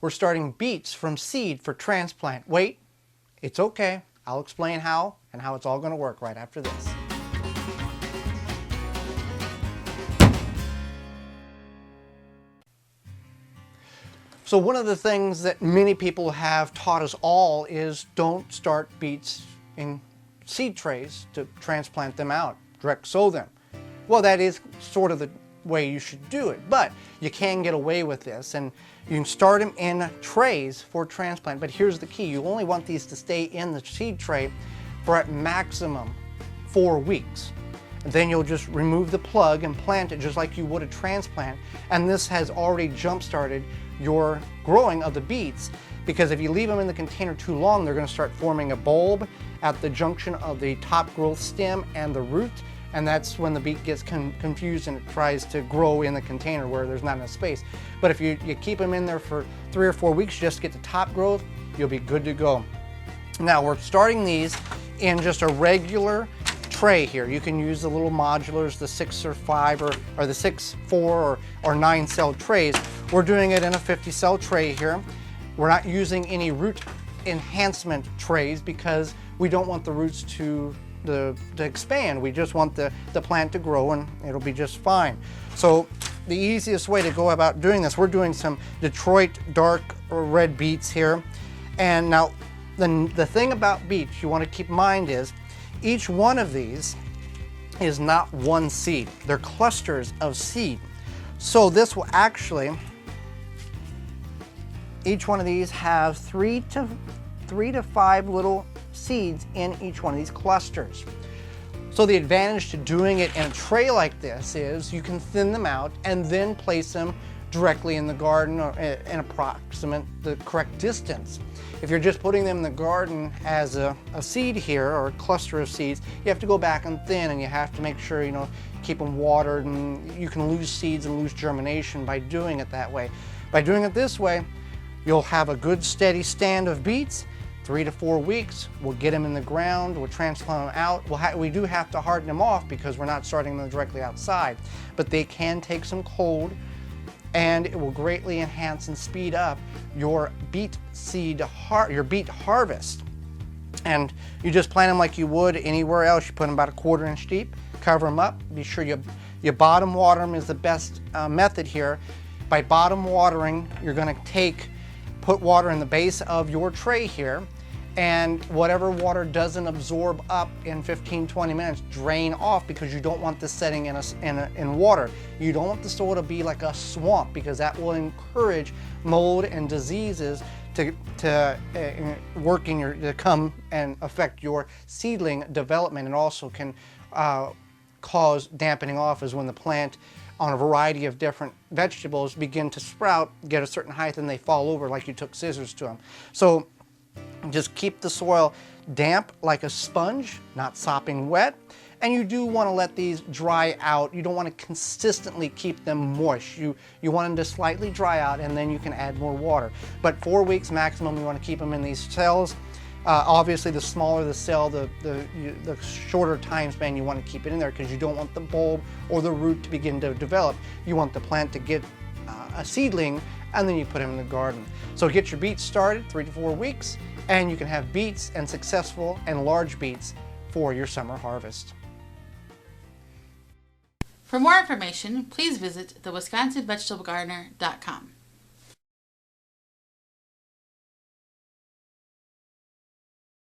we're starting beets from seed for transplant. Wait, it's okay. I'll explain how and how it's all going to work right after this. So one of the things that many people have taught us all is don't start beets in seed trays to transplant them out, direct sow them. Well, that is sort of the way you should do it, but you can get away with this, and you can start them in trays for transplant. But here's the key: you only want these to stay in the seed tray for at maximum 4 weeks. And then you'll just remove the plug and plant it just like you would a transplant, and this has already jump-started your growing of the beets, because if you leave them in the container too long, they're going to start forming a bulb at the junction of the top growth stem and the root, and that's when the beet gets confused and it tries to grow in the container where there's not enough space. But if you keep them in there for 3 or 4 weeks just to get the top growth, you'll be good to go. Now we're starting these in just a regular tray here. You can use the little modulars, the 6 or 5 or the 6, 4 or 9 cell trays. We're doing it in a 50 cell tray here. We're not using any root enhancement trays because we don't want the roots to expand. We just want the plant to grow, and it'll be just fine. So the easiest way to go about doing this, we're doing some Detroit dark red beets here. And now the thing about beets you want to keep in mind is each one of these is not one seed. They're clusters of seed. So this will actually, each one of these have 3 to 5 little seeds in each one of these clusters. So the advantage to doing it in a tray like this is you can thin them out and then place them directly in the garden or in approximate the correct distance. If you're just putting them in the garden as a seed here, or a cluster of seeds, you have to go back and thin, and you have to make sure, keep them watered, and you can lose seeds and lose germination by doing it that way. By doing it this way, you'll have a good steady stand of beets. 3 to 4 weeks, we'll get them in the ground, we'll transplant them out. We do have to harden them off because we're not starting them directly outside, but they can take some cold, and it will greatly enhance and speed up your beet harvest. And you just plant them like you would anywhere else. You put them about 1/4 inch deep, cover them up. Be sure you bottom water them is the best method here. By bottom watering, you're going to put water in the base of your tray here, and whatever water doesn't absorb up in 15-20 minutes, drain off, because you don't want this setting in water. You don't want the soil to be like a swamp, because that will encourage mold and diseases to come and affect your seedling development, and also can cause dampening off, as when the plant on a variety of different vegetables begin to sprout, get a certain height, and they fall over like you took scissors to them. So just keep the soil damp like a sponge, not sopping wet. And you do want to let these dry out. You don't want to consistently keep them moist. You want them to slightly dry out, and then you can add more water. But 4 weeks maximum, you want to keep them in these cells. Obviously, the smaller the cell, the shorter time span you want to keep it in there, because you don't want the bulb or the root to begin to develop. You want the plant to get a seedling, and then you put them in the garden. So get your beets started, 3 to 4 weeks, and you can have beets, and successful and large beets, for your summer harvest. For more information, please visit thewisconsinvegetablegardener.com.